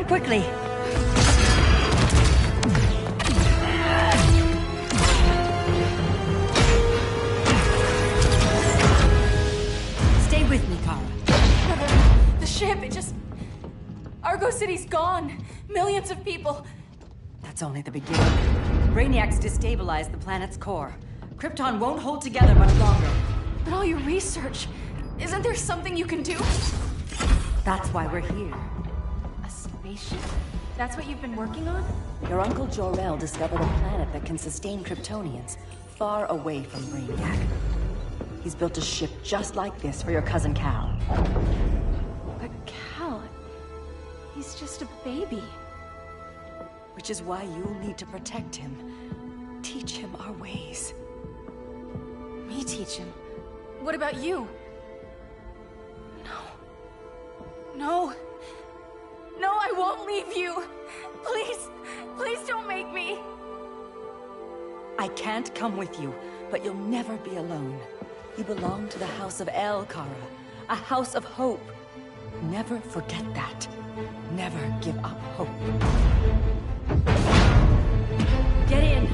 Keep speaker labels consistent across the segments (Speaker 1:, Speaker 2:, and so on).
Speaker 1: quickly. Stay with me, Kara.
Speaker 2: The ship, it just... Argo City's gone. Millions of people.
Speaker 1: That's only the beginning. Brainiac's destabilized the planet's core. Krypton won't hold together much longer.
Speaker 2: But all your research, isn't there something you can do?
Speaker 1: That's why we're here.
Speaker 2: A spaceship? That's what you've been working on?
Speaker 1: Your uncle Jor-El discovered a planet that can sustain Kryptonians, far away from Brainiac. He's built a ship just like this for your cousin Cal.
Speaker 2: But Cal... he's just a baby.
Speaker 1: Which is why you'll need to protect him. Teach him our ways.
Speaker 2: Me teach him? What about you? No. No, I won't leave you. Please, please don't make me.
Speaker 1: I can't come with you, but you'll never be alone. You belong to the House of El, Kara. A house of hope. Never forget that. Never give up hope. Get in.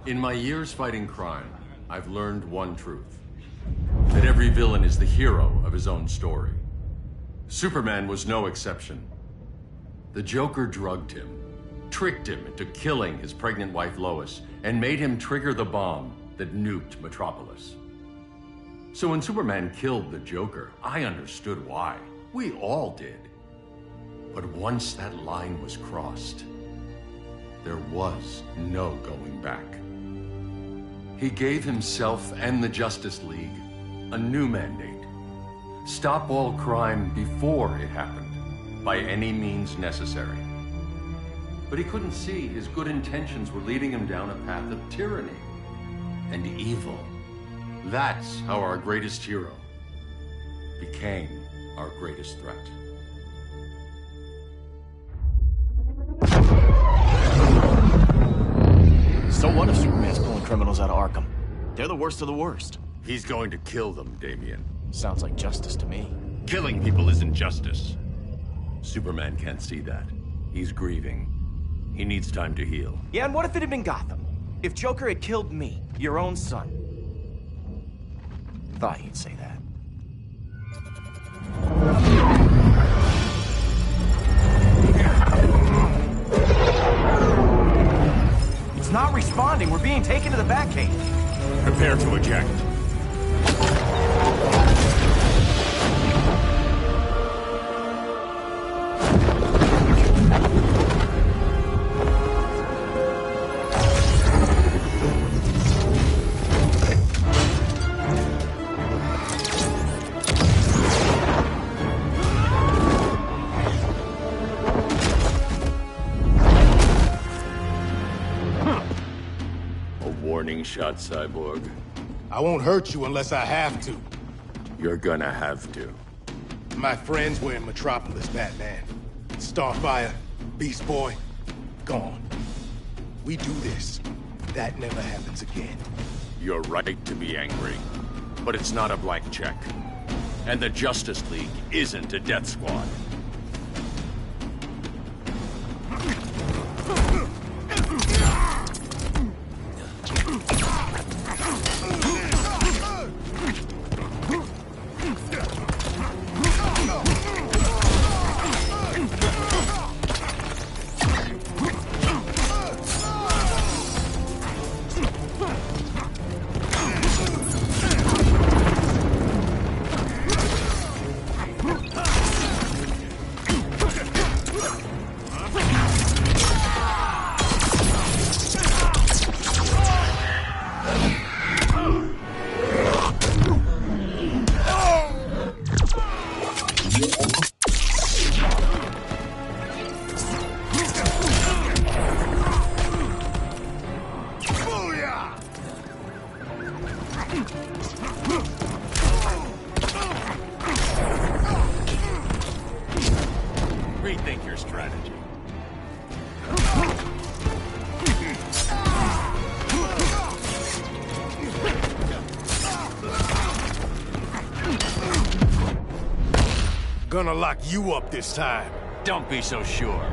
Speaker 3: In my years fighting crime, I've learned one truth. That every villain is the hero of his own story. Superman was no exception. The Joker drugged him, tricked him into killing his pregnant wife Lois, and made him trigger the bomb that nuked Metropolis. So when Superman killed the Joker, I understood why. We all did. But once that line was crossed, there was no going back. He gave himself and the Justice League a new mandate. Stop all crime before it happened, by any means necessary. But he couldn't see his good intentions were leading him down a path of tyranny and evil. That's how our greatest hero became our greatest threat.
Speaker 4: So what if Superman's pulling criminals out of Arkham? They're the worst of the worst.
Speaker 3: He's going to kill them, Damian.
Speaker 4: Sounds like justice to me.
Speaker 3: Killing people isn't justice. Superman can't see that. He's grieving. He needs time to heal.
Speaker 4: Yeah, and what if it had been Gotham? If Joker had killed me, your own son? Thought he'd say that. It's not responding. We're being taken to the Batcave.
Speaker 3: Prepare to eject. Shot, Cyborg.
Speaker 5: I won't hurt you unless I have to.
Speaker 3: You're gonna have to.
Speaker 5: My friends were in Metropolis, Batman. Starfire, Beast Boy, gone. We do this. That never happens again.
Speaker 3: You're right to be angry. But it's not a blank check. And the Justice League isn't a death squad.
Speaker 5: Gonna lock you up this time.
Speaker 4: Don't be so sure.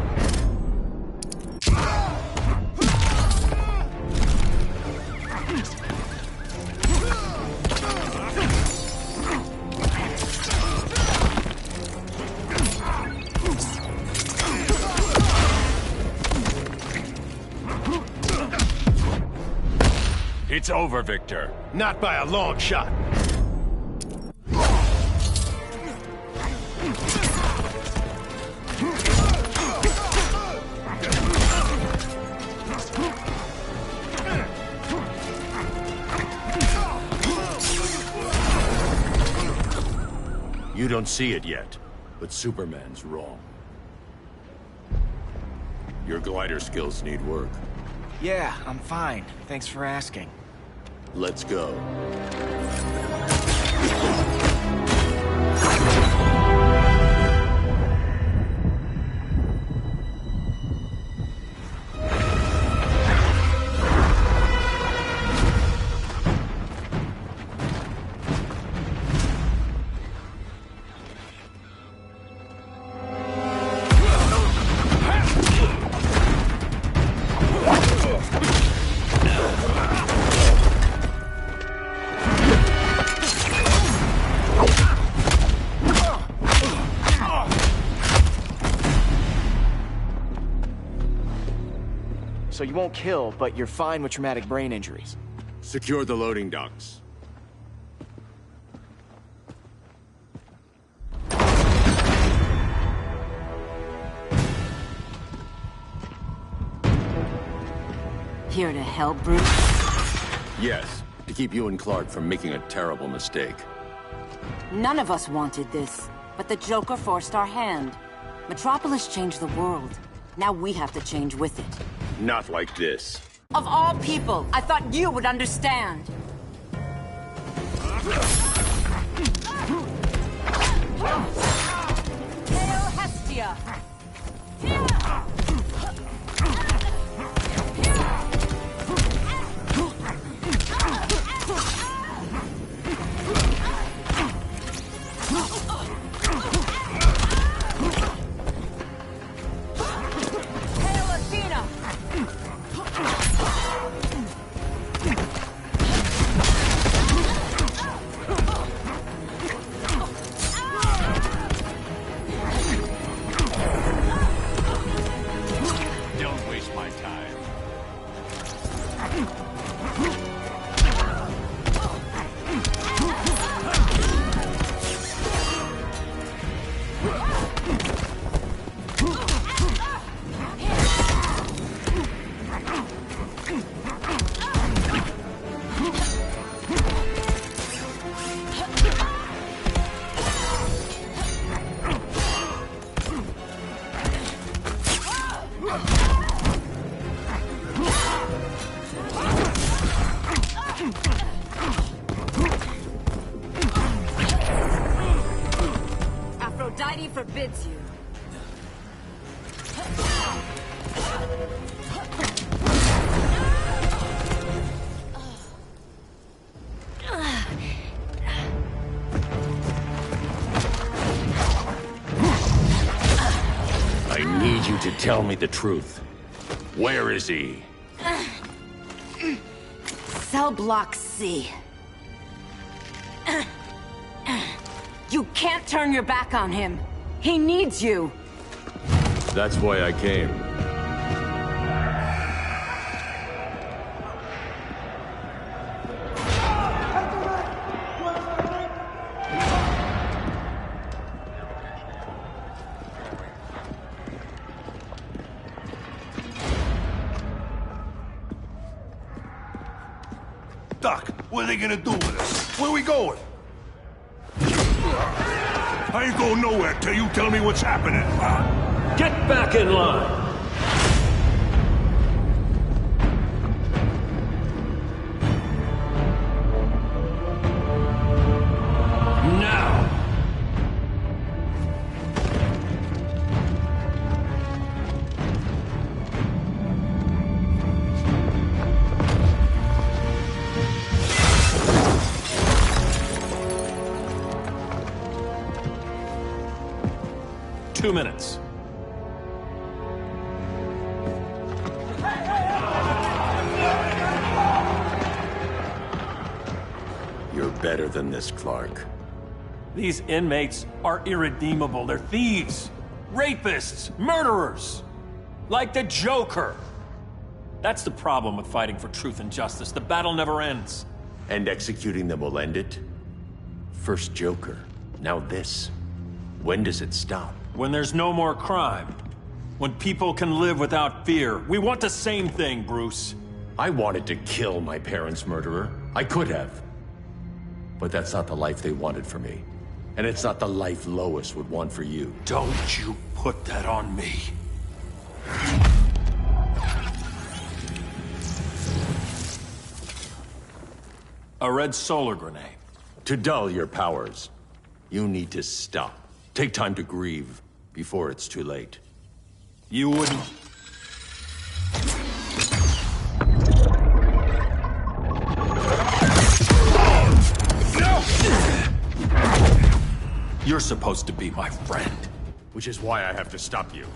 Speaker 3: It's over, Victor.
Speaker 5: Not by a long shot.
Speaker 3: You don't see it yet, but Superman's wrong. Your glider skills need work.
Speaker 4: Yeah, I'm fine. Thanks for asking.
Speaker 3: Let's go.
Speaker 4: So you won't kill, but you're fine with traumatic brain injuries.
Speaker 3: Secure the loading docks.
Speaker 1: Here to help, Bruce?
Speaker 3: Yes, to keep you and Clark from making a terrible mistake.
Speaker 1: None of us wanted this, but the Joker forced our hand. Metropolis changed the world. Now we have to change with it.
Speaker 3: Not like this.
Speaker 1: Of all people, I thought you would understand. Hail Hestia! Aphrodite forbids you.
Speaker 3: I need you to tell me the truth. Where is he?
Speaker 1: Cell Block C. You can't turn your back on him. He needs you.
Speaker 3: That's why I came.
Speaker 5: Doc, what are they gonna do with us? Where we going?
Speaker 6: I ain't going nowhere till you tell me what's happening.
Speaker 7: Get back in line! Now! 2 minutes.
Speaker 3: You're better than this, Clark.
Speaker 7: These inmates are irredeemable. They're thieves, rapists, murderers. Like the Joker. That's the problem with fighting for truth and justice. The battle never ends.
Speaker 3: And executing them will end it? First Joker, now this. When does it stop?
Speaker 7: When there's no more crime. When people can live without fear. We want the same thing, Bruce.
Speaker 3: I wanted to kill my parents' murderer. I could have. But that's not the life they wanted for me. And it's not the life Lois would want for you.
Speaker 7: Don't you put that on me. A red solar grenade.
Speaker 3: To dull your powers, you need to stop. Take time to grieve before it's too late.
Speaker 7: You wouldn't... You're supposed to be my friend.
Speaker 3: Which is why I have to stop you.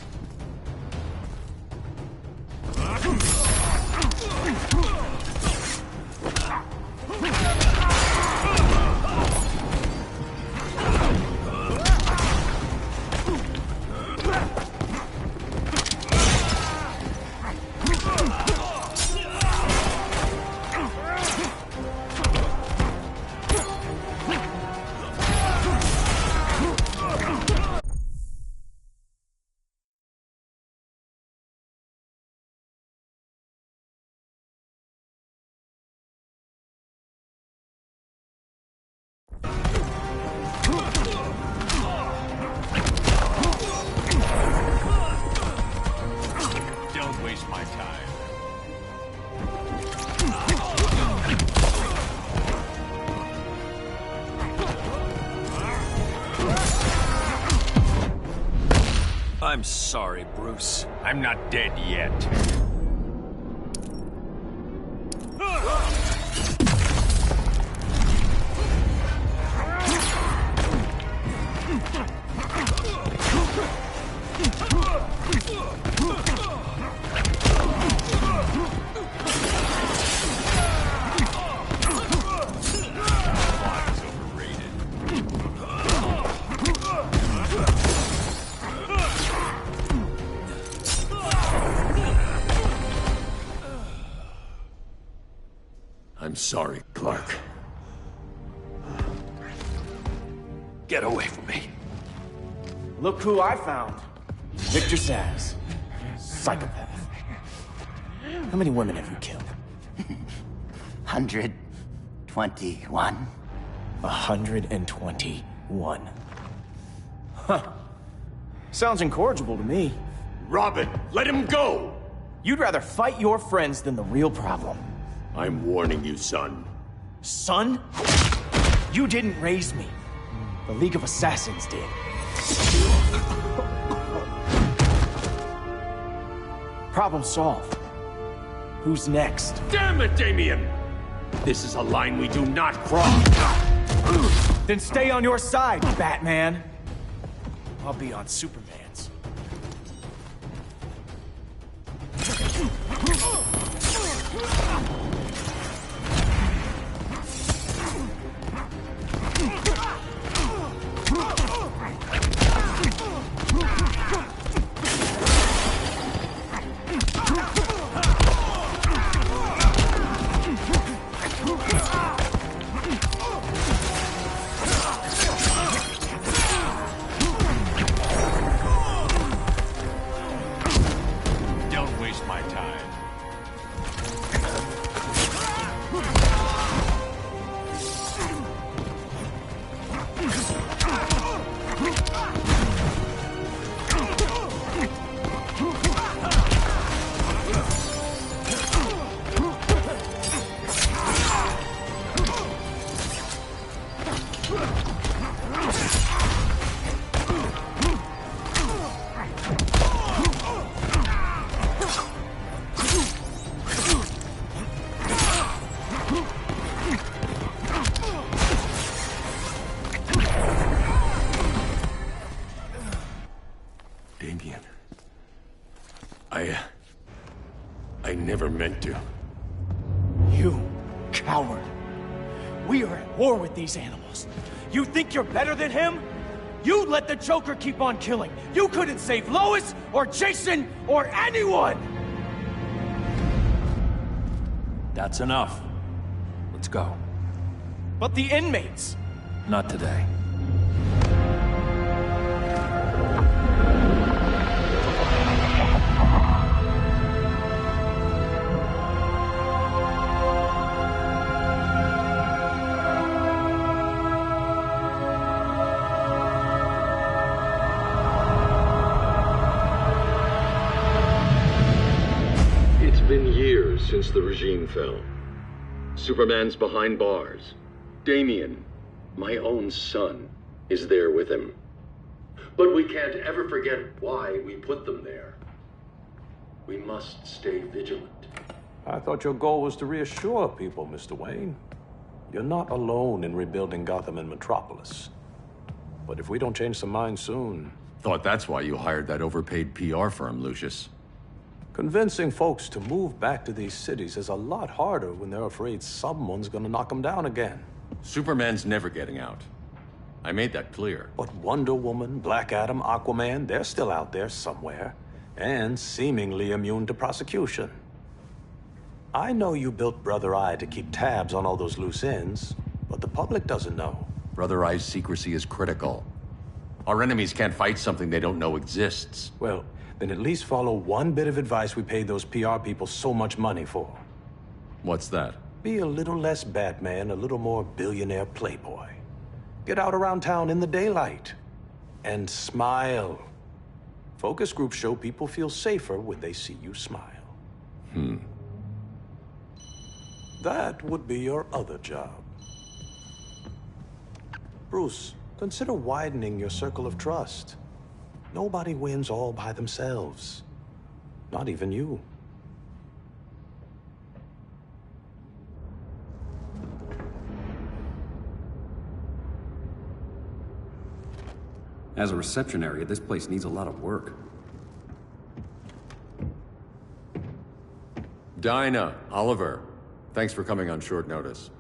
Speaker 3: Don't waste my time.
Speaker 7: I'm sorry, Bruce.
Speaker 3: I'm not dead yet. I'm sorry, Clark.
Speaker 7: Get away from me.
Speaker 4: Look who I found. Victor Zsasz. Psychopath. How many women have you killed?
Speaker 8: 121.
Speaker 4: 121. Huh. Sounds incorrigible to me.
Speaker 3: Robin, let him go!
Speaker 4: You'd rather fight your friends than the real problem.
Speaker 3: I'm warning you, son.
Speaker 4: Son? You didn't raise me. The League of Assassins did. Problem solved. Who's next?
Speaker 3: Damn it, Damien! This is a line we do not cross.
Speaker 4: Then stay on your side, Batman. I'll be on Superman's.
Speaker 3: I never meant to.
Speaker 4: You coward. We are at war with these animals. You think you're better than him? You let the Joker keep on killing. You couldn't save Lois, or Jason, or anyone!
Speaker 7: That's enough. Let's go.
Speaker 4: But the inmates!
Speaker 7: Not today.
Speaker 3: It's been years since the regime fell. Superman's behind bars. Damian, my own son, is there with him. But we can't ever forget why we put them there. We must stay vigilant.
Speaker 9: I thought your goal was to reassure people, Mr. Wayne. You're not alone in rebuilding Gotham and Metropolis. But if we don't change some minds soon...
Speaker 3: Thought that's why you hired that overpaid PR firm, Lucius.
Speaker 9: Convincing folks to move back to these cities is a lot harder when they're afraid someone's gonna knock them down again.
Speaker 3: Superman's never getting out. I made that clear.
Speaker 9: But Wonder Woman, Black Adam, Aquaman, they're still out there somewhere. And seemingly immune to prosecution. I know you built Brother Eye to keep tabs on all those loose ends, but the public doesn't know.
Speaker 3: Brother Eye's secrecy is critical. Our enemies can't fight something they don't know exists.
Speaker 9: Well, then at least follow one bit of advice we paid those PR people so much money for.
Speaker 3: What's that?
Speaker 9: Be a little less Batman, a little more billionaire playboy. Get out around town in the daylight. And smile. Focus groups show people feel safer when they see you smile. That would be your other job. Bruce, consider widening your circle of trust. Nobody wins all by themselves. Not even you.
Speaker 10: As a reception area, this place needs a lot of work.
Speaker 3: Dinah, Oliver, thanks for coming on short notice.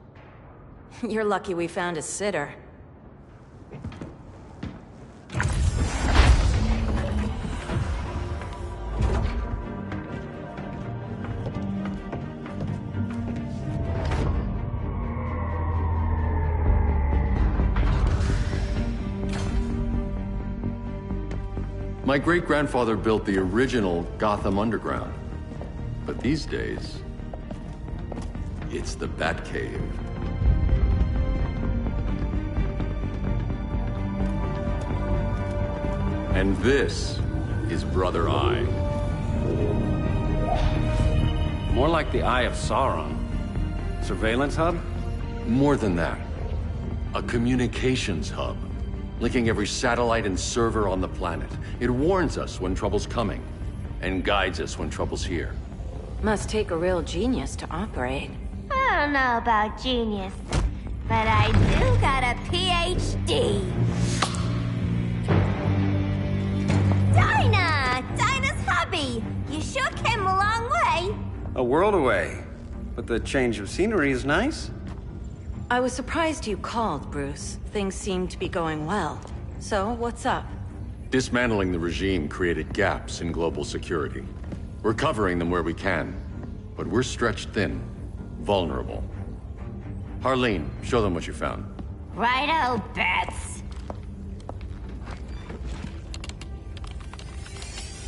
Speaker 2: You're lucky we found a sitter.
Speaker 3: My great-grandfather built the original Gotham Underground. But these days, it's the Batcave. And this is Brother Eye.
Speaker 10: More like the Eye of Sauron. Surveillance hub?
Speaker 3: More than that. A communications hub, linking every satellite and server on the planet. It warns us when trouble's coming, and guides us when trouble's here.
Speaker 2: Must take a real genius to operate.
Speaker 11: I don't know about genius, but I do got a PhD. Dinah's hubby. You sure came a long way.
Speaker 10: A world away. But the change of scenery is nice.
Speaker 2: I was surprised you called, Bruce. Things seem to be going well. So, what's up?
Speaker 3: Dismantling the regime created gaps in global security. We're covering them where we can, but we're stretched thin, vulnerable. Harleen, show them what you found.
Speaker 11: Righto, Bats.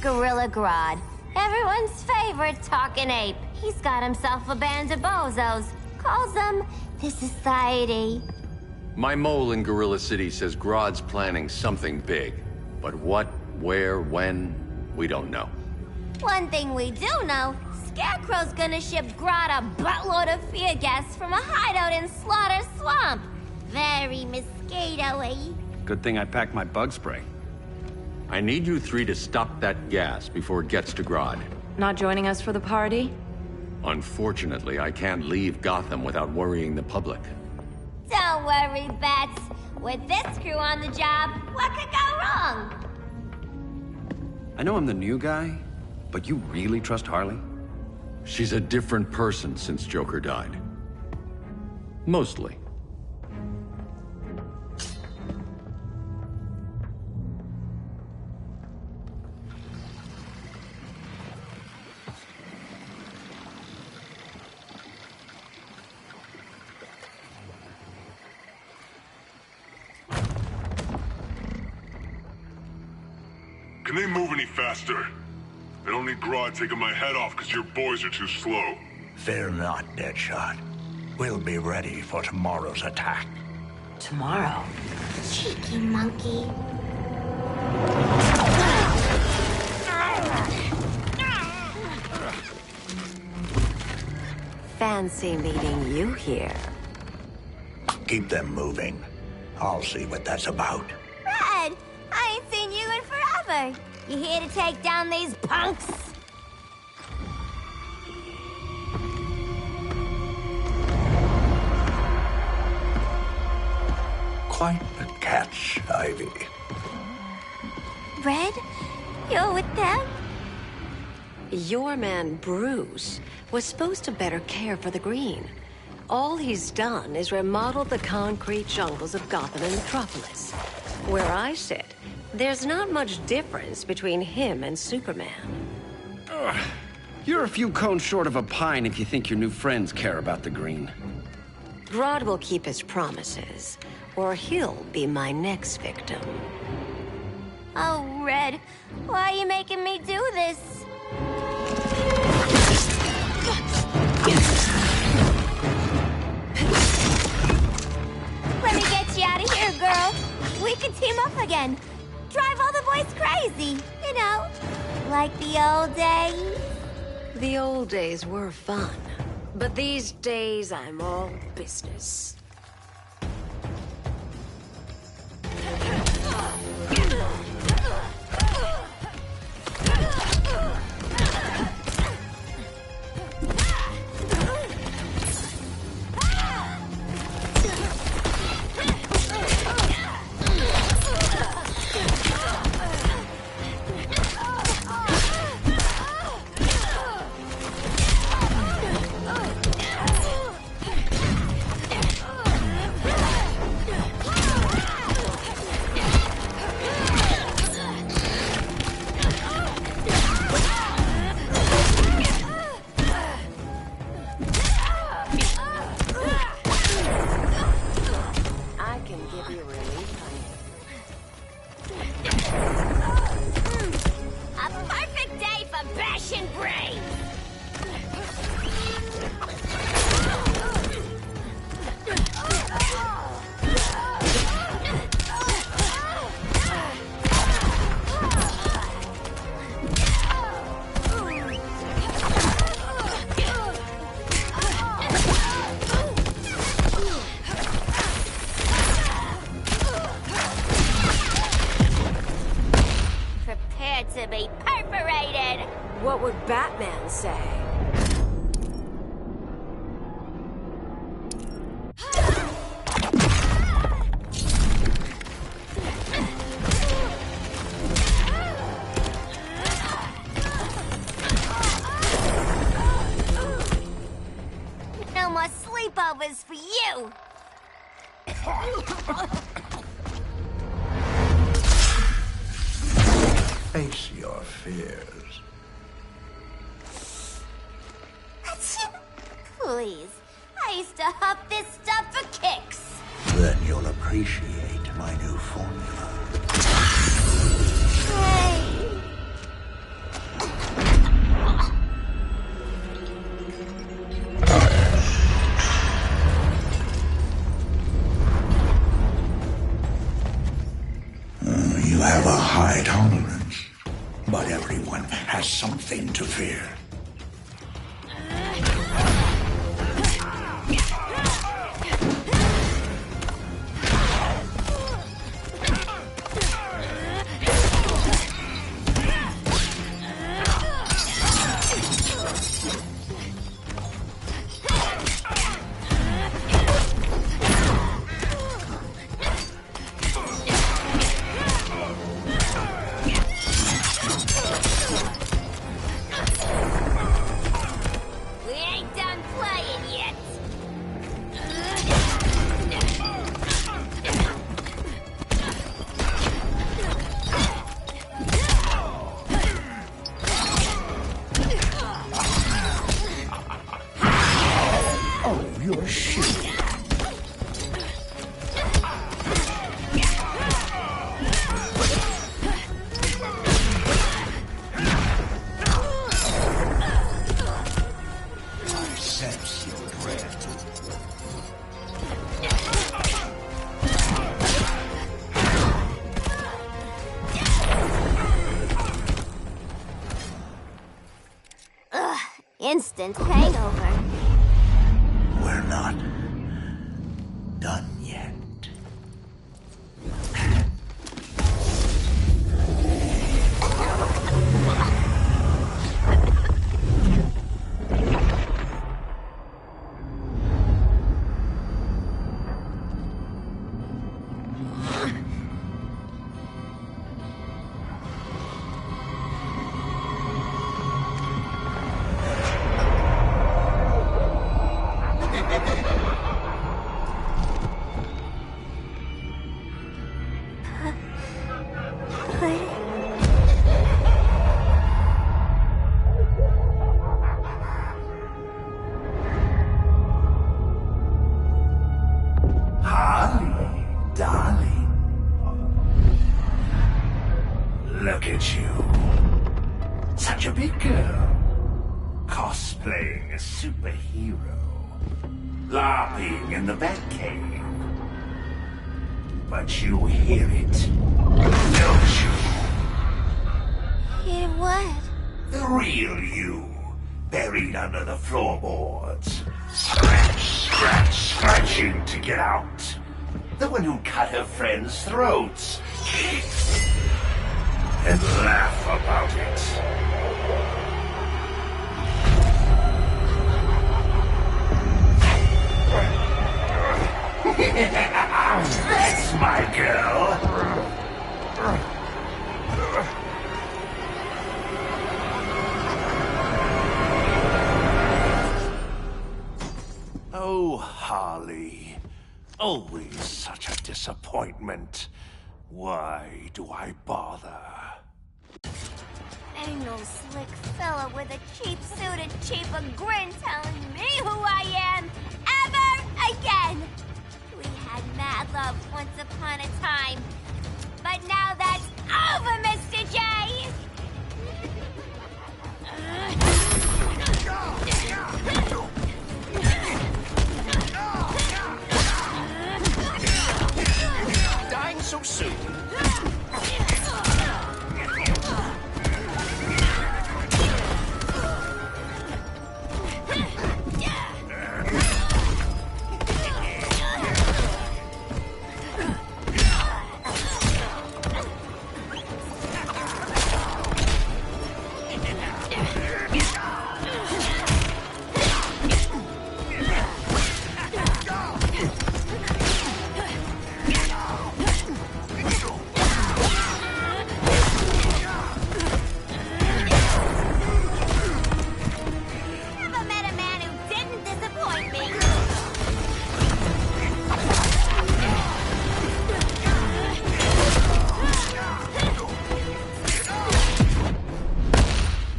Speaker 11: Gorilla Grodd. Everyone's favorite talking ape. He's got himself a band of bozos. Calls them the Society.
Speaker 3: My mole in Gorilla City says Grodd's planning something big. But what, where, when, we don't know.
Speaker 11: One thing we do know, Scarecrow's gonna ship Grodd a buttload of fear gas from a hideout in Slaughter Swamp. Very mosquito-y.
Speaker 10: Good thing I packed my bug spray.
Speaker 3: I need you three to stop that gas before it gets to Grodd.
Speaker 2: Not joining us for the party?
Speaker 3: Unfortunately, I can't leave Gotham without worrying the public.
Speaker 11: Don't worry, Bats. With this crew on the job, what could go wrong?
Speaker 10: I know I'm the new guy, but you really trust Harley?
Speaker 3: She's a different person since Joker died. Mostly.
Speaker 6: Can they move any faster? I don't need Grodd taking my head off because your boys are too slow.
Speaker 12: Fear not, Deadshot. We'll be ready for tomorrow's attack.
Speaker 1: Tomorrow?
Speaker 11: Cheeky monkey.
Speaker 13: Fancy meeting you here.
Speaker 12: Keep them moving. I'll see what that's about.
Speaker 11: Red, I ain't seen you in forever. You here to take down these punks?
Speaker 12: Quite a catch, Ivy.
Speaker 11: Red, you're with them?
Speaker 13: Your man, Bruce, was supposed to better care for the Green. All he's done is remodel the concrete jungles of Gotham and Metropolis. Where I sit, there's not much difference between him and Superman.
Speaker 10: Ugh. You're a few cones short of a pine if you think your new friends care about the Green.
Speaker 13: Grodd will keep his promises, or he'll be my next victim.
Speaker 11: Oh, Red, why are you making me do this? Let me get you out of here, girl. We could team up again. Drive all the boys crazy, you know, like the old days.
Speaker 13: The old days were fun, but these days I'm all business.
Speaker 11: To be perforated.
Speaker 13: What would Batman say?
Speaker 11: No more sleepovers for you.
Speaker 12: Face your fears.
Speaker 11: Please, I used to huff this stuff for kicks.
Speaker 12: Then you'll appreciate my new formula.
Speaker 11: Hey.
Speaker 12: You have a high tolerance, but everyone has something to fear. your shield. I sense your dread.
Speaker 11: Instant hangover.
Speaker 12: We're not done yet. Harley, darling. Look at you. Such a big girl. Cosplaying a superhero. LARPing in the Batcave. But you hear it, don't you?
Speaker 11: Hear what?
Speaker 12: The real you, buried under the floorboards. Scratching to get out. The one who cut her friends' throats. And laugh about it. That's my girl. Oh, Harley. Always such a disappointment. Why do I bother?
Speaker 11: Ain't no slick fella with a cheap suit and cheaper grin telling me who I am ever again. We had mad love once upon a time, but now that's over, Mr. J.
Speaker 12: Dying so soon?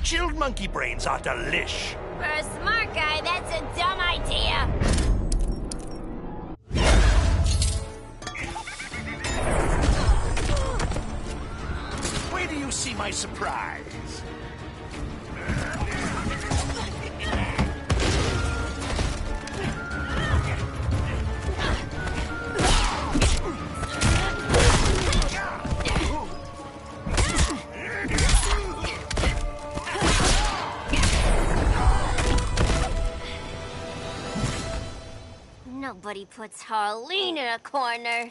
Speaker 12: Chilled monkey brains are delish.
Speaker 11: For a smart guy, that's a dumb idea.
Speaker 12: Wait till you see my surprise.
Speaker 11: Nobody puts Harleen in a corner.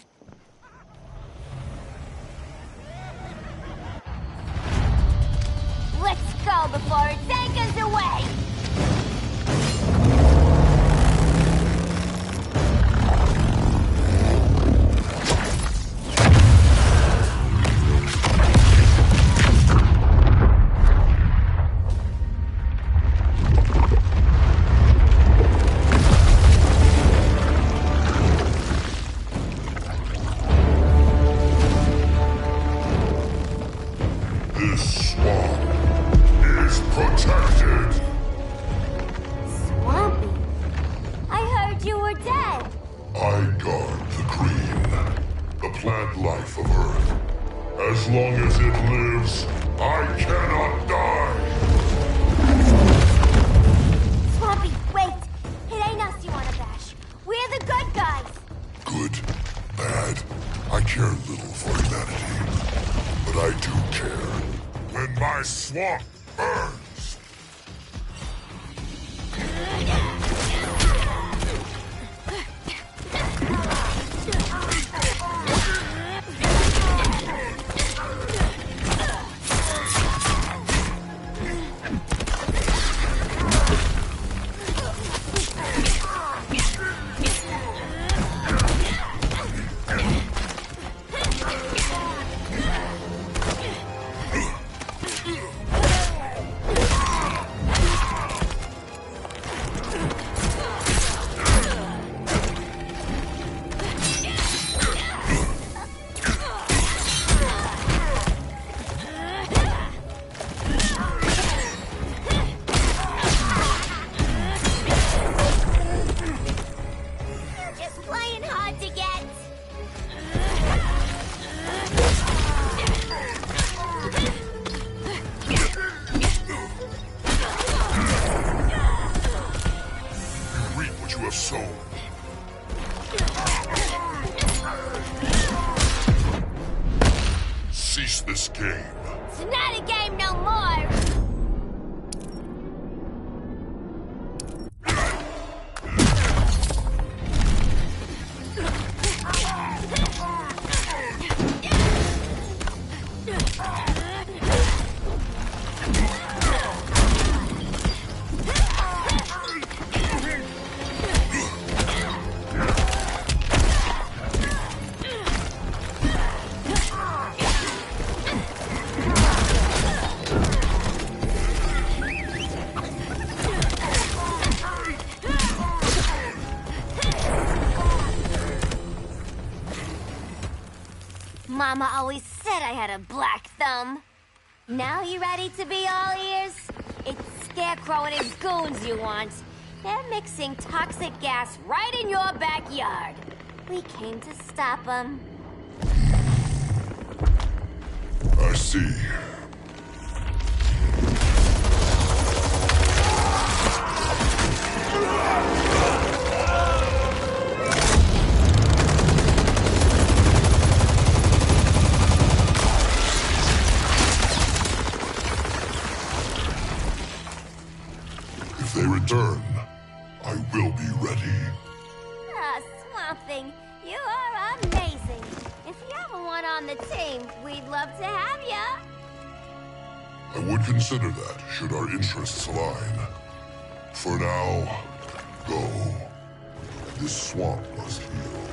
Speaker 11: Let's go before it takes us away!
Speaker 6: This swamp is protected. plant life of Earth. As long as it lives, I cannot die!
Speaker 11: Swampy, wait! It ain't us you wanna bash. We're the good guys!
Speaker 6: Good, bad, I care little for humanity. But I do care when my swamp burns! Cease this game.
Speaker 11: It's not a game no more! Mama always said I had a black thumb. Now you ready to be all ears? It's Scarecrow and his goons you want. They're mixing toxic gas right in your backyard. We came to stop them.
Speaker 6: I see. If they return, I will be ready.
Speaker 11: Ah, Swamp Thing, you are amazing. If you ever want on the team, we'd love to have ya.
Speaker 6: I would consider that, should our interests align. For now, go. This swamp must heal.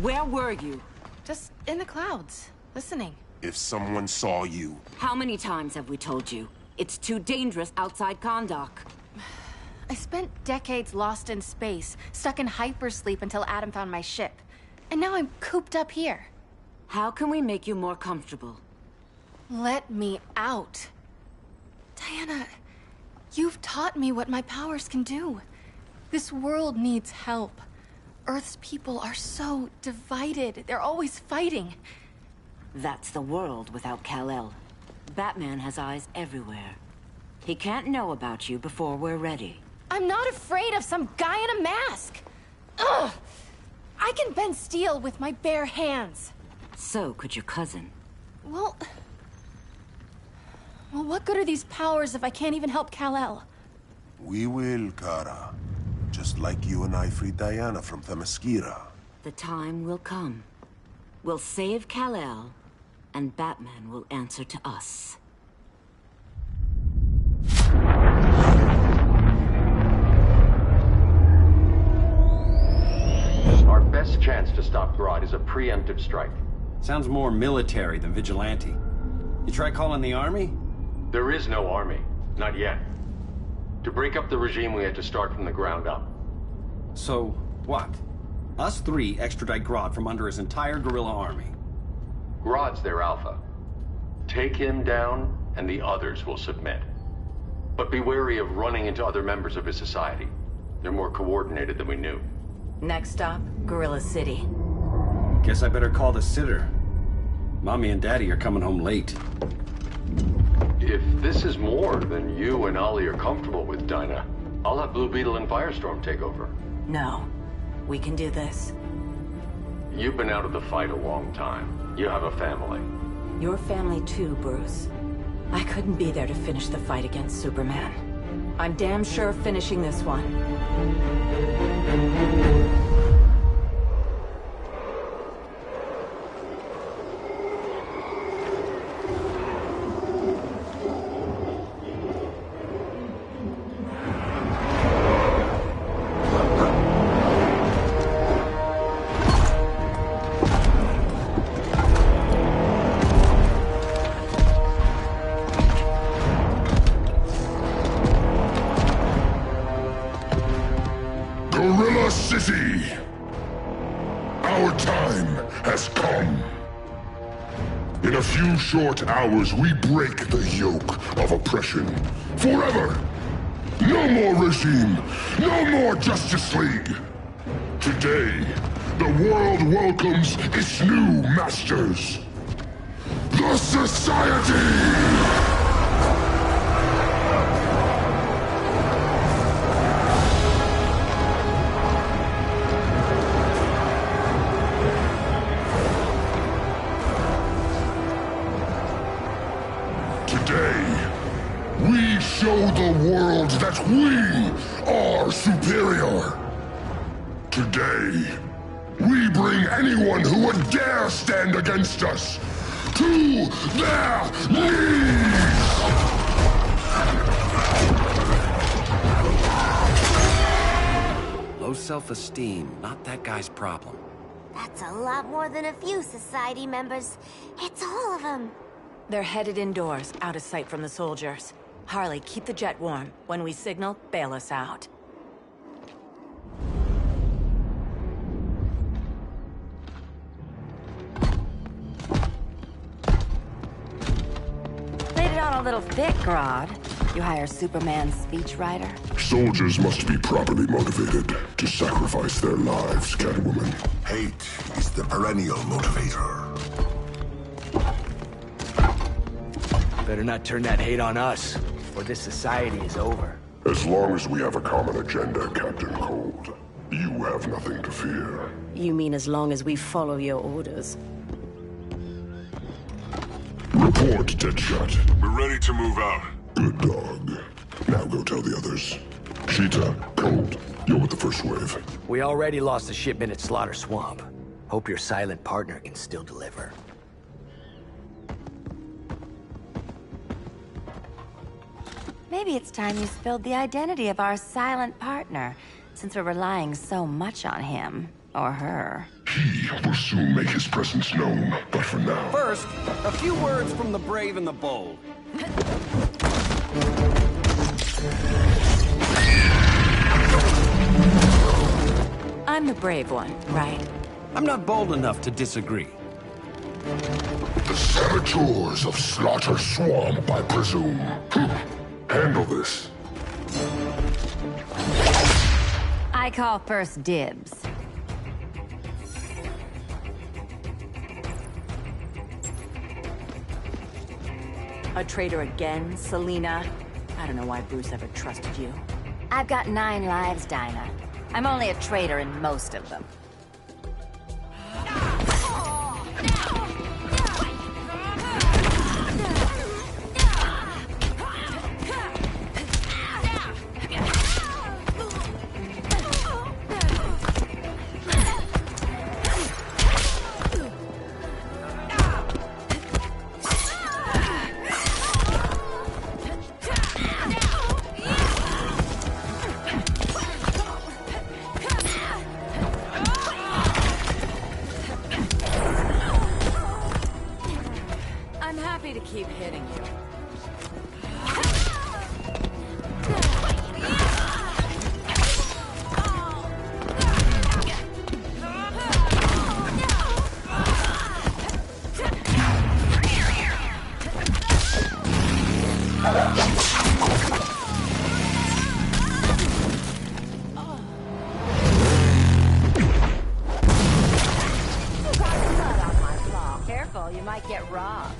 Speaker 1: Where were you?
Speaker 2: Just in the clouds, listening.
Speaker 14: If someone saw you...
Speaker 1: How many times have we told you? It's too dangerous outside Kahndaq.
Speaker 2: I spent decades lost in space, stuck in hypersleep until Adam found my ship. And now I'm cooped up here.
Speaker 1: How can we make you more comfortable?
Speaker 2: Let me out. Diana, you've taught me what my powers can do. This world needs help. Earth's people are so divided. They're always fighting.
Speaker 1: That's the world without Kal-El. Batman has eyes everywhere. He can't know about you before we're ready.
Speaker 2: I'm not afraid of some guy in a mask. Ugh! I can bend steel with my bare hands.
Speaker 1: So could your cousin.
Speaker 2: Well, what good are these powers if I can't even help Kal-El?
Speaker 14: We will, Kara. Just like you and I freed Diana from Themyscira.
Speaker 1: The time will come. We'll save Kal-El, and Batman will answer to us.
Speaker 3: best chance to stop Grodd is a preemptive strike.
Speaker 10: Sounds more military than vigilante. You try calling the army?
Speaker 3: There is no army. Not yet. To break up the regime, we had to start from the ground up.
Speaker 10: So, what? Us three extradite Grodd from under his entire guerrilla army.
Speaker 3: Grodd's their alpha. Take him down, and the others will submit. But be wary of running into other members of his society. They're more coordinated than we knew.
Speaker 1: Next stop, Gorilla City.
Speaker 10: Guess I better call the sitter. Mommy and Daddy are coming home late.
Speaker 3: If this is more than you and Ollie are comfortable with, Dinah, I'll have Blue Beetle and Firestorm take over.
Speaker 1: No. We can do this.
Speaker 3: You've been out of the fight a long time. You have a family.
Speaker 1: Your family too, Bruce. I couldn't be there to finish the fight against Superman. I'm damn sure finishing this one.
Speaker 6: Gorilla City! Our time has come. In a few short hours, we break the yoke of oppression. Forever! No more regime! No more Justice League! Today, the world welcomes its new masters. The Society! We show the world that we are superior. Today, we bring anyone who would dare stand against us to their knees!
Speaker 10: Low self-esteem, not that guy's problem.
Speaker 11: That's a lot more than a few Society members. It's all of them.
Speaker 1: They're headed indoors, out of sight from the soldiers. Harley, keep the jet warm. When we signal, bail us out. Laid it on a little thick, Grodd. You hire Superman's speechwriter?
Speaker 6: Soldiers must be properly motivated to sacrifice their lives, Catwoman.
Speaker 14: Hate is the perennial motivator.
Speaker 4: Better not turn that hate on us, or this society is over.
Speaker 6: As long as we have a common agenda, Captain Cold, you have nothing to fear.
Speaker 1: You mean as long as we follow your orders?
Speaker 6: Report, Deadshot.
Speaker 14: We're ready to move out.
Speaker 6: Good dog. Now go tell the others. Cheetah, Cold, you're with the first wave.
Speaker 4: We already lost a shipment at Slaughter Swamp. Hope your silent partner can still deliver.
Speaker 1: Maybe it's time you spilled the identity of our silent partner, since we're relying so much on him, or her.
Speaker 6: He will soon make his presence known, but for now...
Speaker 10: First, a few words from the brave and the bold.
Speaker 1: I'm the brave one, right?
Speaker 10: I'm not bold enough to disagree.
Speaker 6: The saboteurs of Slaughter Swamp, I presume. Handle this.
Speaker 1: I call first dibs. A traitor again, Selina? I don't know why Bruce ever trusted you. I've got 9 lives, Dinah. I'm only a traitor in most of them. happy to keep hitting you.
Speaker 13: Careful, you might get robbed.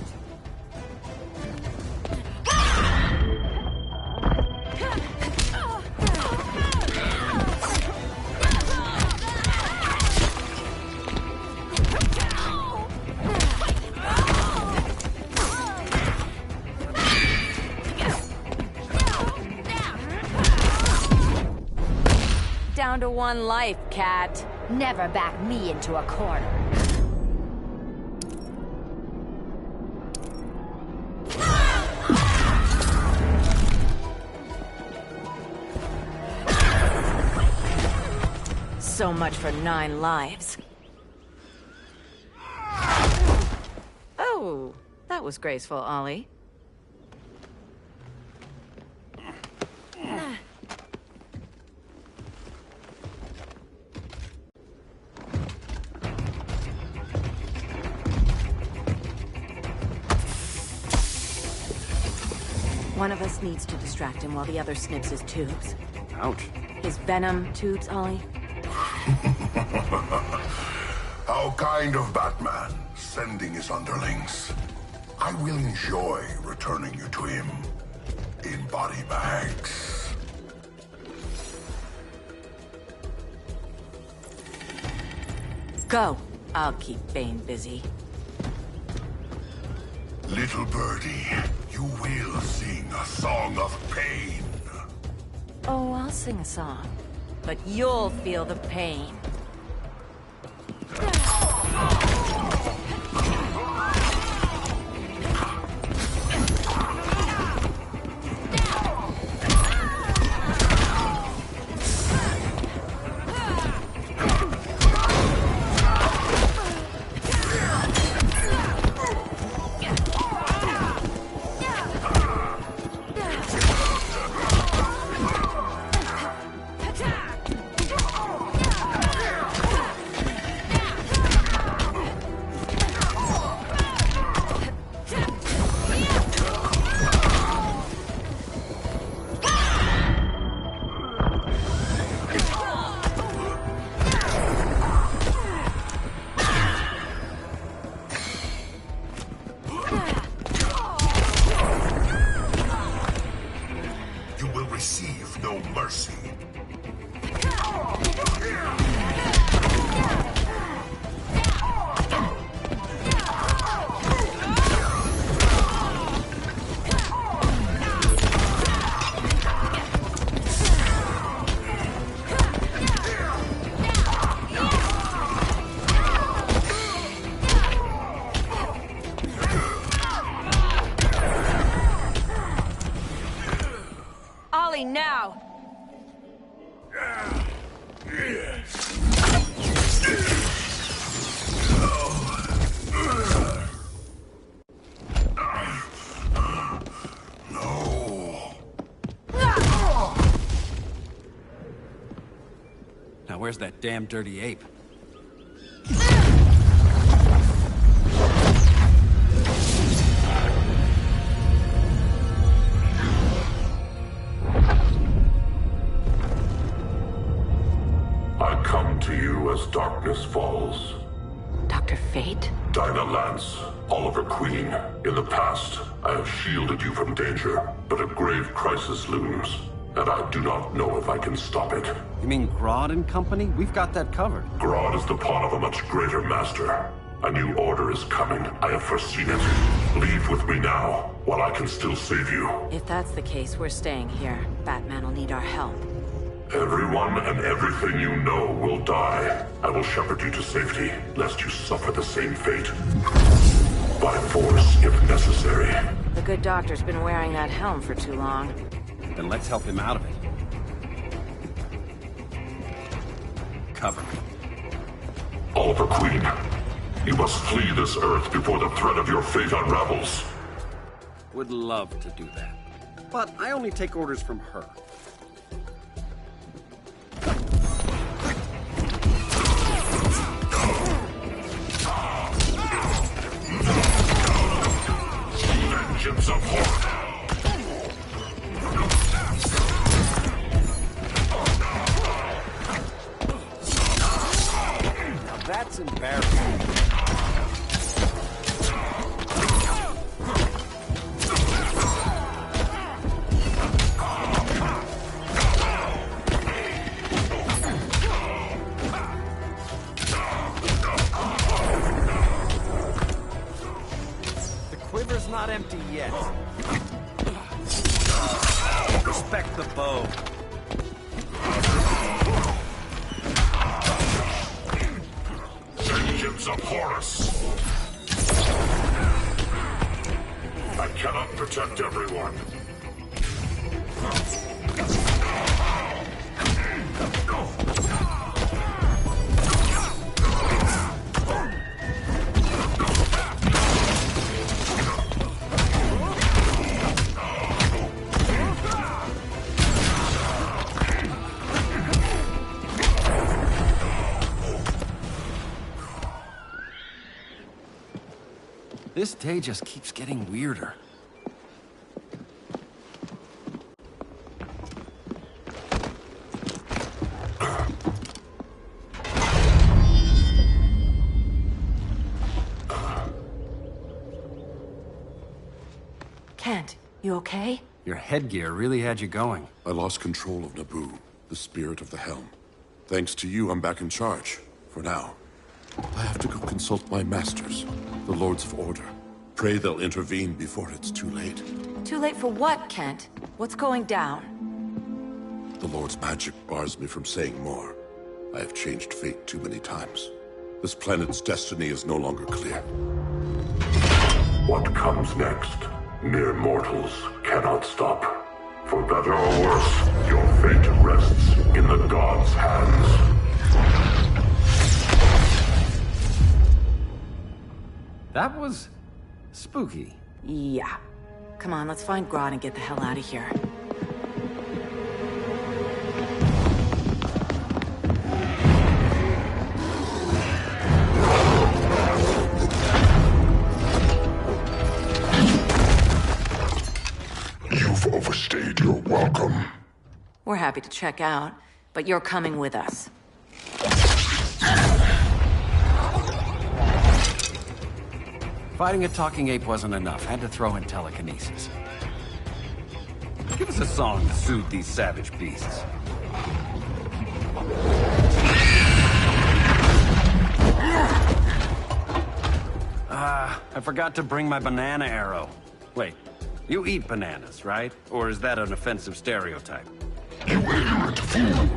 Speaker 1: Down to one life, cat.
Speaker 11: Never back me into a corner.
Speaker 1: So much for 9 lives. Oh, that was graceful, Ollie. One of us needs to distract him while the other snips his tubes.
Speaker 10: Ouch.
Speaker 1: His venom tubes, Ollie.
Speaker 6: How kind of Batman, sending his underlings. I will enjoy returning you to him in body bags.
Speaker 1: Go. I'll keep Bane busy.
Speaker 6: Little birdie, you will sing a song of pain.
Speaker 1: Oh, I'll sing a song. But you'll feel the pain.
Speaker 6: Receive no mercy.
Speaker 1: Ollie, now!
Speaker 10: Now where's that damn dirty ape?
Speaker 6: I come to you as darkness falls.
Speaker 1: Dr. Fate?
Speaker 6: Dinah Lance, Oliver Queen. In the past, I have shielded you from danger, but a grave crisis looms, and I do not know if I can stop it.
Speaker 10: You mean Grodd and company? We've got that covered.
Speaker 6: Grodd is the pawn of a much greater master. A new order is coming. I have foreseen it. Leave with me now, while I can still save you.
Speaker 1: If that's the case, we're staying here. Batman will need our help.
Speaker 6: Everyone and everything you know will die. I will shepherd you to safety, lest you suffer the same fate. By force, if necessary.
Speaker 1: The good doctor's been wearing that helm for too long.
Speaker 10: Then let's help him out of it. Cover me.
Speaker 6: Oliver Queen, you must flee this Earth before the threat of your fate unravels.
Speaker 10: would love to do that. But I only take orders from her.
Speaker 6: Vengeance of Horde.
Speaker 10: Now that's embarrassing.
Speaker 7: Not empty yet. Respect the bow.
Speaker 6: Vengeance of Horus. I cannot protect everyone.
Speaker 10: This day just keeps getting weirder.
Speaker 1: Kent, you okay?
Speaker 10: Your headgear really had you going.
Speaker 14: I lost control of Naboo, the spirit of the helm. Thanks to you, I'm back in charge. For now. I have to go consult my masters, the Lords of Order. Pray they'll intervene before it's too late.
Speaker 1: Too late for what, Kent? What's going down?
Speaker 14: The Lord's magic bars me from saying more. I have changed fate too many times. This planet's destiny is no longer clear.
Speaker 6: What comes next, mere mortals cannot stop. For better or worse, your fate rests in the gods' hands.
Speaker 10: That was spooky.
Speaker 1: Yeah. Come on, let's find Grodd and get the hell out of here.
Speaker 6: You've overstayed your welcome.
Speaker 1: We're happy to check out, but you're coming with us.
Speaker 10: Fighting a talking ape wasn't enough. Had to throw in telekinesis. Give us a song to soothe these savage beasts. I forgot to bring my banana arrow. Wait, you eat bananas, right? Or is that an offensive stereotype?
Speaker 6: You ignorant fool!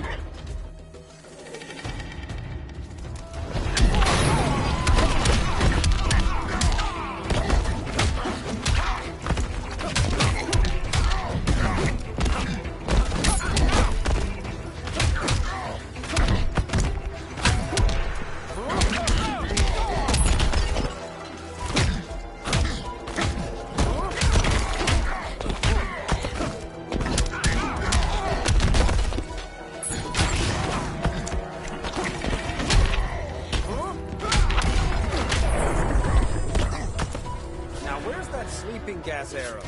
Speaker 7: Gas arrow.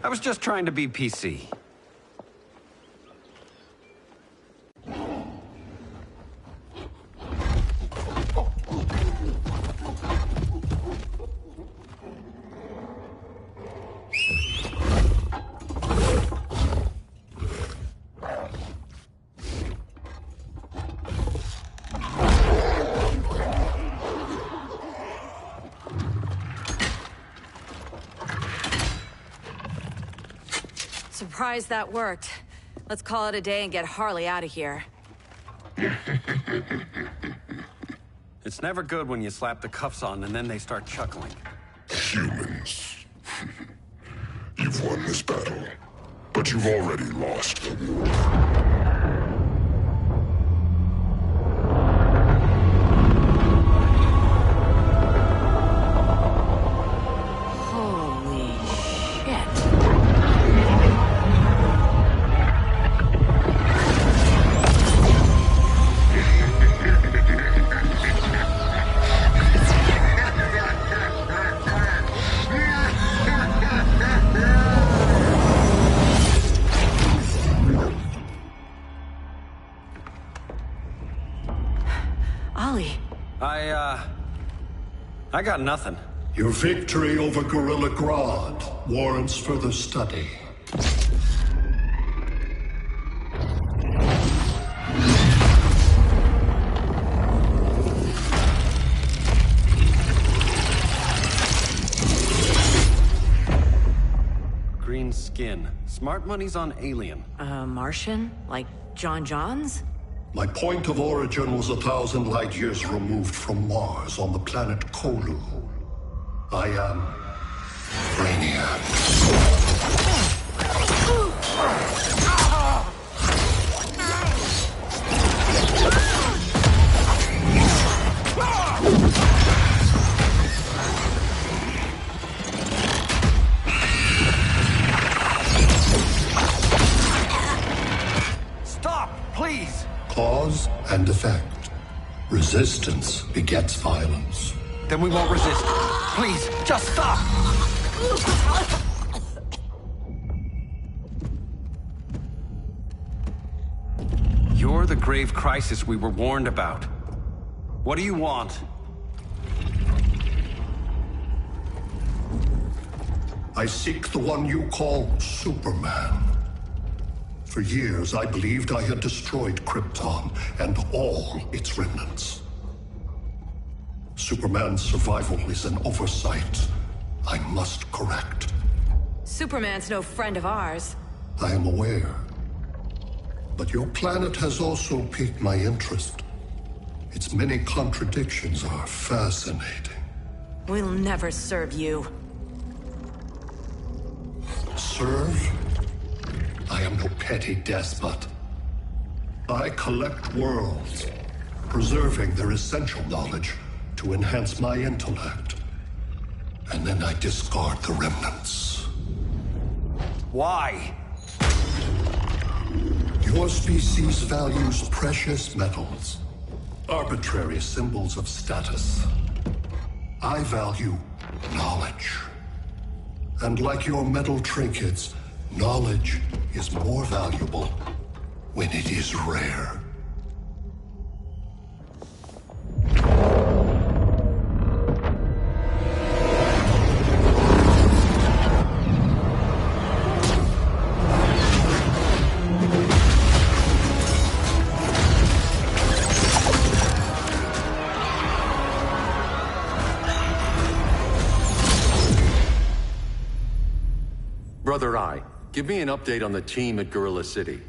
Speaker 10: I was just trying to be PC.
Speaker 1: surprised that worked. Let's call it a day and get Harley out of here.
Speaker 10: It's never good when you slap the cuffs on and then they start chuckling.
Speaker 14: Humans. You've won this battle, but you've already lost the war.
Speaker 10: I got nothing.
Speaker 12: Your victory over Gorilla Grodd warrants further study.
Speaker 10: Green skin. Smart money's on alien.
Speaker 1: Martian? Like John Johns?
Speaker 12: My point of origin was 1,000 light years removed from Mars on the planet Kolu. I am Brainiac.
Speaker 10: Stop, please!
Speaker 12: Cause and effect. Resistance begets violence.
Speaker 10: Then we won't resist. Please, just stop! You're the grave crisis we were warned about. What do you want?
Speaker 12: I seek the one you call Superman. For years, I believed I had destroyed Krypton and all its remnants. Superman's survival is an oversight I must correct.
Speaker 1: Superman's no friend of ours.
Speaker 12: I am aware. But your planet has also piqued my interest. Its many contradictions are fascinating.
Speaker 1: We'll never serve you.
Speaker 12: Serve? I am no petty despot. I collect worlds, preserving their essential knowledge to enhance my intellect. And then I discard the remnants.
Speaker 10: Why?
Speaker 12: Your species values precious metals, arbitrary symbols of status. I value knowledge. And like your metal trinkets, knowledge is more valuable when it is rare.
Speaker 3: Brother Eye, give me an update on the team at Gorilla City.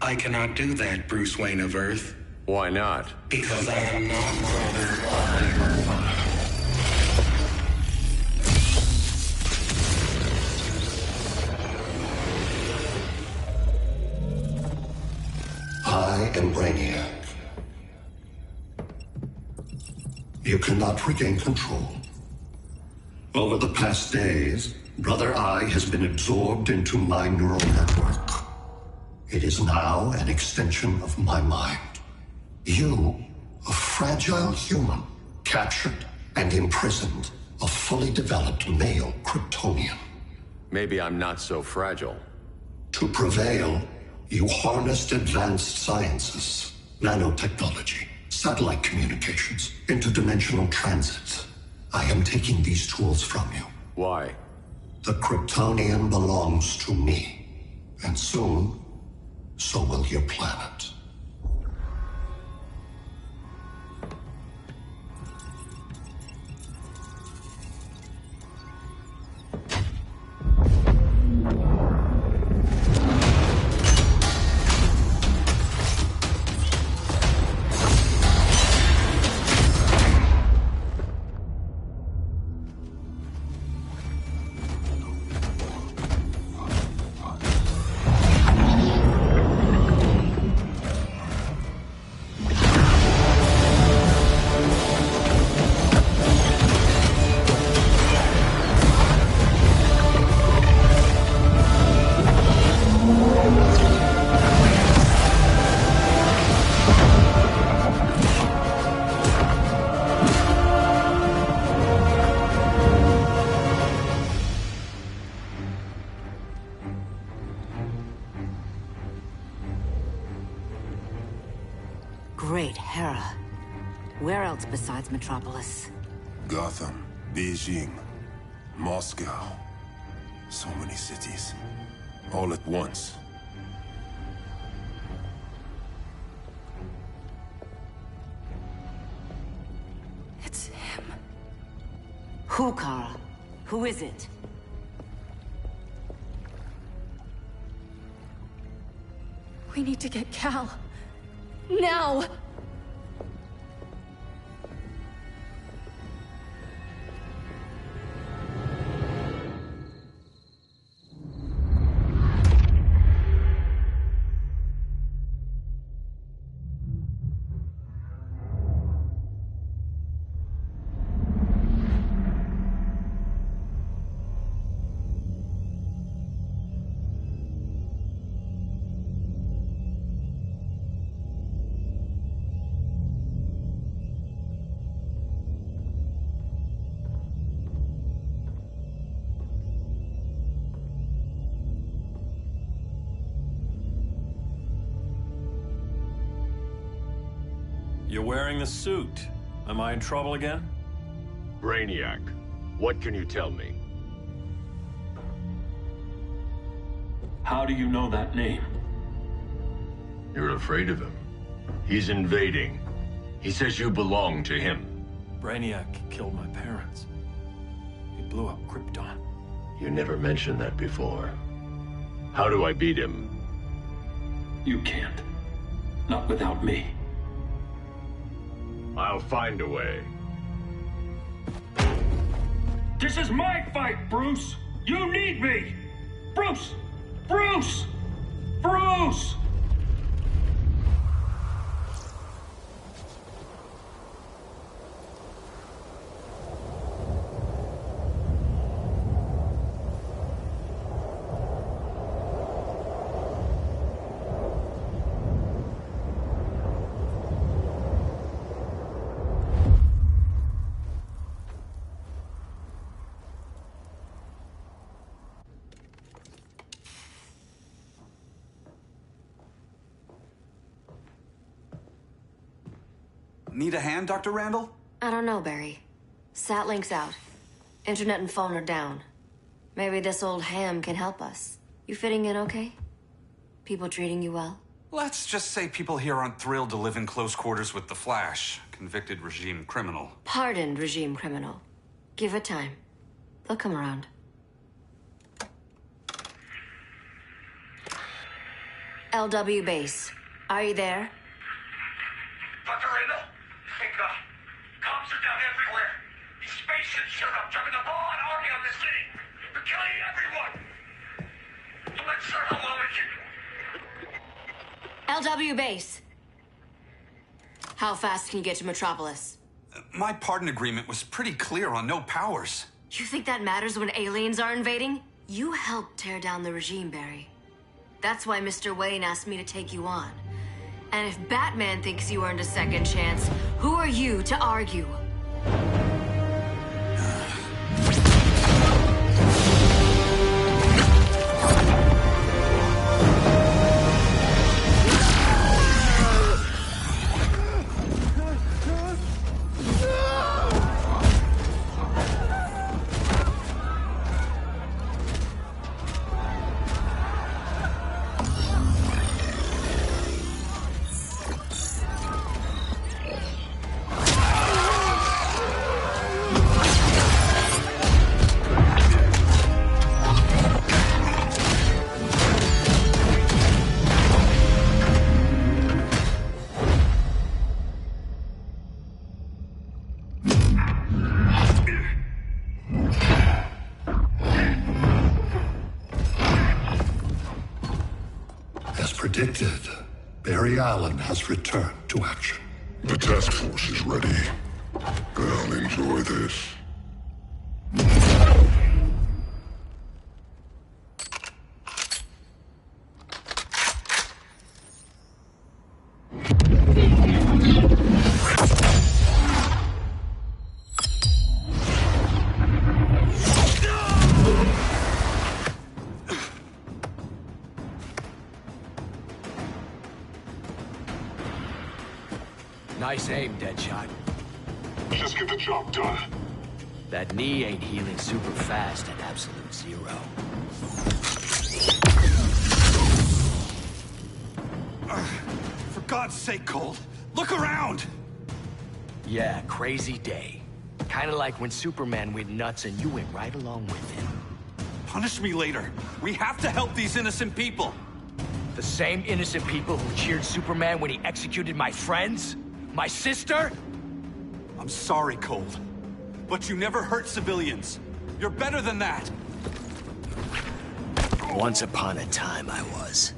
Speaker 15: I cannot do that, Bruce Wayne of Earth.
Speaker 3: Why not?
Speaker 15: Because I am not Brother Eye.
Speaker 12: I am Brainiac. You cannot regain control. Over the past days, Brother Eye has been absorbed into my neural network. It is now an extension of my mind. You, a fragile human, captured and imprisoned a fully developed male Kryptonian.
Speaker 3: Maybe I'm not so fragile.
Speaker 12: To prevail, you harnessed advanced sciences, nanotechnology, satellite communications, interdimensional transit. I am taking these tools from you.
Speaker 3: Why?
Speaker 12: The Kryptonian belongs to me. And soon, so will your planet.
Speaker 13: Great Hera. Where else besides Metropolis?
Speaker 14: Gotham, Beijing, Moscow. So many cities. All at once.
Speaker 2: It's him.
Speaker 13: Who, Kara? Who is it?
Speaker 2: We need to get Cal. Now!
Speaker 7: You're wearing the suit. Am I in trouble again?
Speaker 16: Brainiac, what can you tell me?
Speaker 7: How do you know that name?
Speaker 16: You're afraid of him. He's invading. He says you belong to him.
Speaker 7: Brainiac killed my parents. He blew up Krypton.
Speaker 16: You never mentioned that before. How do I beat him?
Speaker 7: You can't. Not without me.
Speaker 16: I'll find a way.
Speaker 7: This is my fight, Bruce! You need me! Bruce! Bruce! Bruce!
Speaker 10: Need a hand, Dr. Randall?
Speaker 13: I don't know, Barry. Satlink's out. Internet and phone are down. Maybe this old ham can help us. You fitting in okay? People treating you well?
Speaker 10: Let's just say people here aren't thrilled to live in close quarters with the Flash, convicted regime criminal.
Speaker 13: Pardoned regime criminal. Give it time. They'll come around. LW base. Are you there?
Speaker 17: Dr. Randall? Thank God. Cops are down everywhere. These spaceships showed up, dropping the ball and army on this city. They're killing everyone. So let's circle while we can.
Speaker 13: LW base. How fast can you get to Metropolis?
Speaker 10: My pardon agreement was pretty clear on no powers.
Speaker 13: You think that matters when aliens are invading? You helped tear down the regime, Barry. That's why Mr. Wayne asked me to take you on. And if Batman thinks you earned a second chance, who are you to argue?
Speaker 12: Predicted, Barry Allen has returned to action.
Speaker 6: The task force is ready. I'll enjoy this.
Speaker 18: Nice aim, Deadshot.
Speaker 6: Just get the job done.
Speaker 18: That knee ain't healing super fast at absolute zero.
Speaker 10: For God's sake, Cold, look around!
Speaker 18: Yeah, crazy day. Kinda like when Superman went nuts and you went right along with him.
Speaker 10: Punish me later. We have to help these innocent people.
Speaker 18: The same innocent people who cheered Superman when he executed my friends? My sister?
Speaker 10: I'm sorry, Cold. But you never hurt civilians. You're better than that.
Speaker 18: Once upon a time, I was.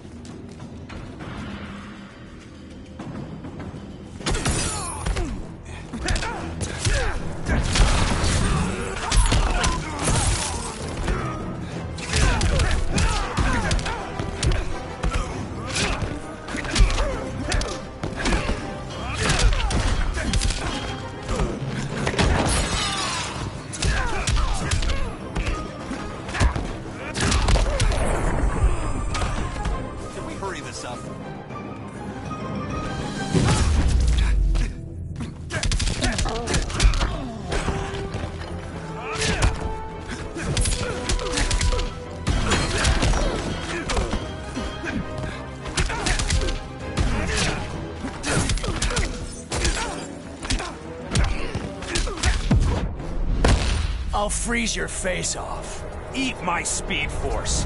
Speaker 18: I'll freeze your face off.
Speaker 10: Eat my Speed Force.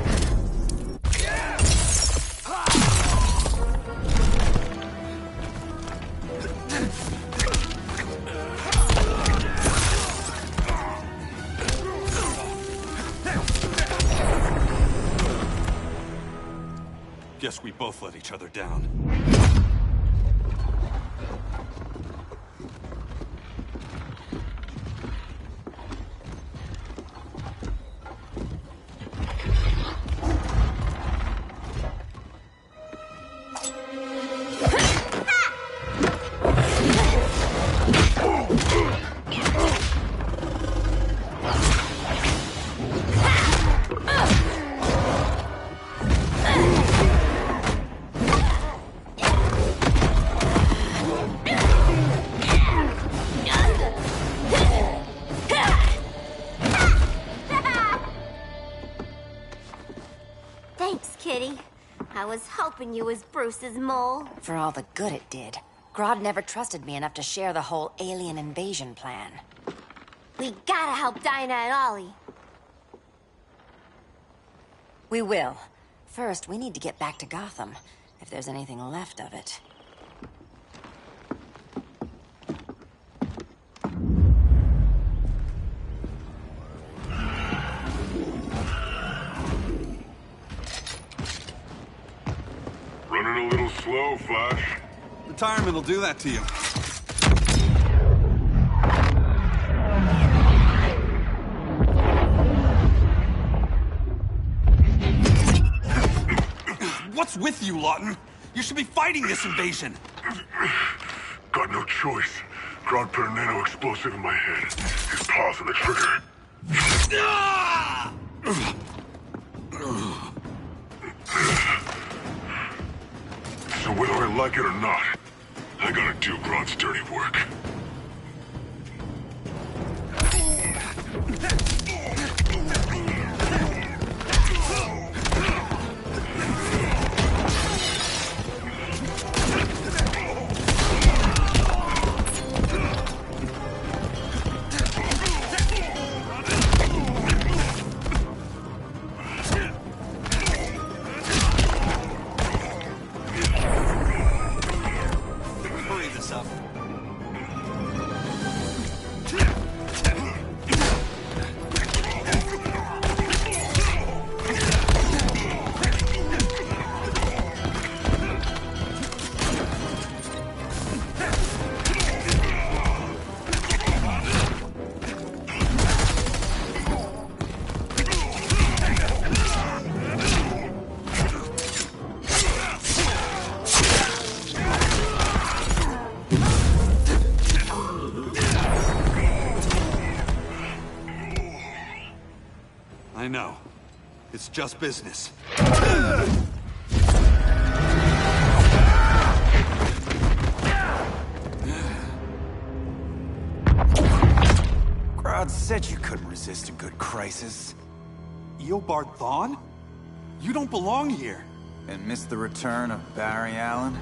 Speaker 10: Guess we both let each other down.
Speaker 11: Thanks, Kitty. I was hoping you was Bruce's mole.
Speaker 19: For all the good it did. Grodd never trusted me enough to share the whole alien invasion plan.
Speaker 11: We gotta help Dinah and Ollie.
Speaker 19: We will. First, we need to get back to Gotham, if there's anything left of it.
Speaker 6: Running a little slow, Flash.
Speaker 10: Retirement will do that to you. What's with you, Lawton? You should be fighting this invasion.
Speaker 6: Got no choice. Grodd put a nano-explosive in my head. His paws on the trigger. So whether I like it or not, I gotta do Grodd's dirty work.
Speaker 10: Hurry this up. I know. It's just business. resist a good crisis. Eobard Thawne? You don't belong here. And miss the return of Barry Allen?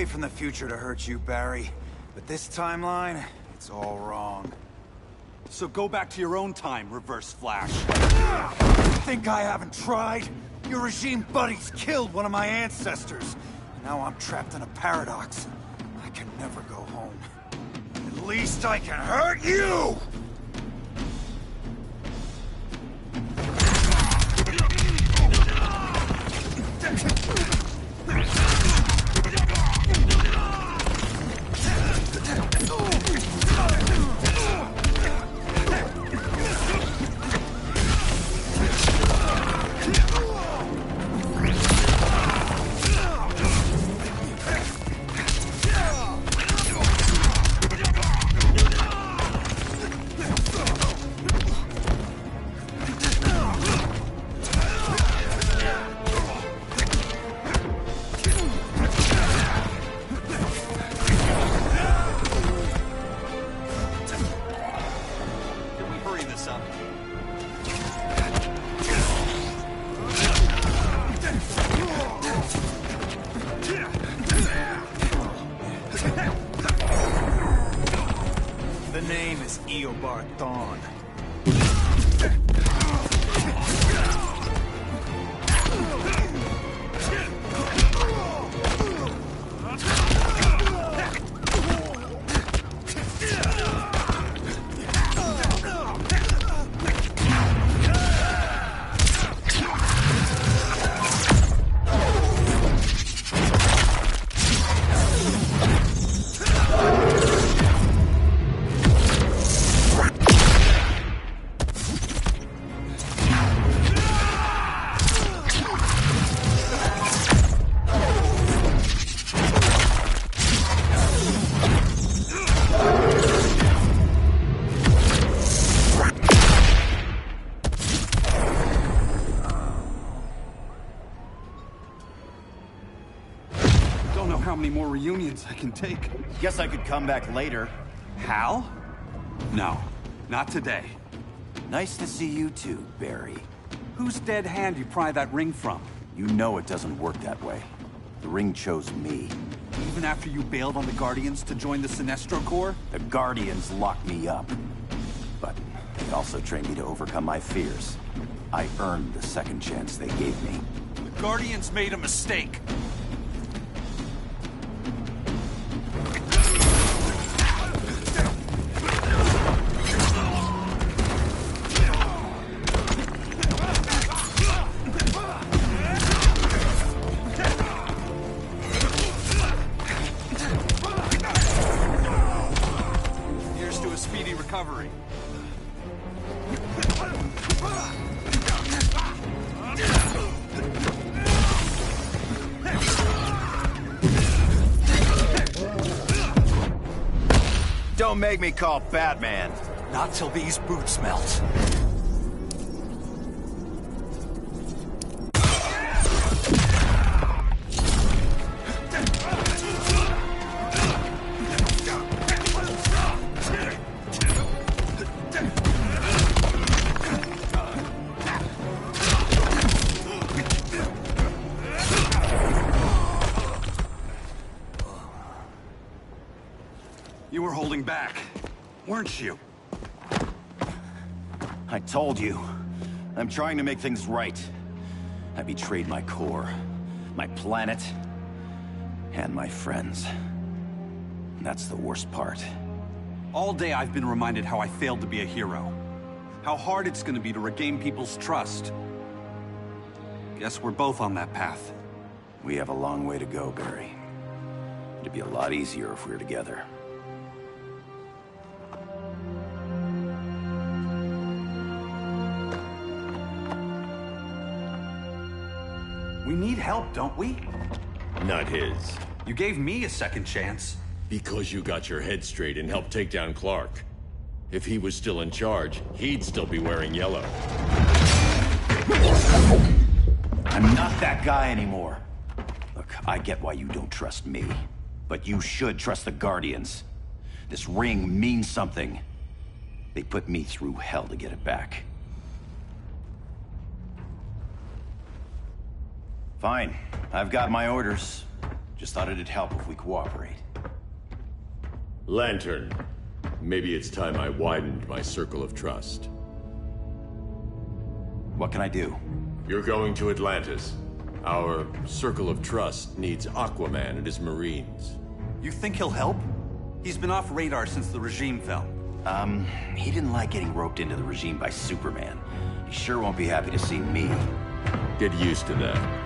Speaker 10: From the future to hurt you, Barry. But this timeline, it's all wrong. So go back to your own time, Reverse Flash. Think I haven't tried? Your regime buddies killed one of my ancestors. Now I'm trapped in a paradox. I can never go home. At least I can hurt you! The name is Eobard Thawne. How many more reunions I can take?
Speaker 20: Guess I could come back later.
Speaker 10: Hal? No, not today.
Speaker 20: Nice to see you too, Barry.
Speaker 10: Whose dead hand you pry that ring from?
Speaker 20: You know it doesn't work that way. The ring chose me.
Speaker 10: Even after you bailed on the Guardians to join the Sinestro Corps?
Speaker 20: The Guardians locked me up. But they also trained me to overcome my fears. I earned the second chance they gave me.
Speaker 10: The Guardians made a mistake.
Speaker 20: recovery. Don't make me call Batman.
Speaker 10: Not till these boots melt. You were holding back, weren't you?
Speaker 20: I told you. I'm trying to make things right. I betrayed my core, my planet, and my friends. That's the worst part.
Speaker 10: All day I've been reminded how I failed to be a hero. How hard it's gonna be to regain people's trust. Guess we're both on that path.
Speaker 20: We have a long way to go, Barry. It'd be a lot easier if we were together.
Speaker 10: We need help, don't we?
Speaker 3: Not his.
Speaker 10: You gave me a second chance.
Speaker 3: Because you got your head straight and helped take down Clark. If he was still in charge, he'd still be wearing yellow.
Speaker 20: I'm not that guy anymore. Look, I get why you don't trust me. But you should trust the Guardians. This ring means something. They put me through hell to get it back. Fine. I've got my orders. Just thought it'd help if we cooperate.
Speaker 3: Lantern. Maybe it's time I widened my circle of trust.
Speaker 20: What can I do?
Speaker 3: You're going to Atlantis. Our circle of trust needs Aquaman and his Marines.
Speaker 10: You think he'll help? He's been off radar since the regime fell.
Speaker 20: He didn't like getting roped into the regime by Superman. He sure won't be happy to see me.
Speaker 3: Get used to that.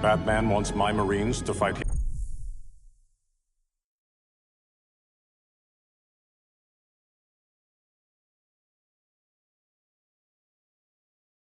Speaker 21: Batman wants my Marines to fight him.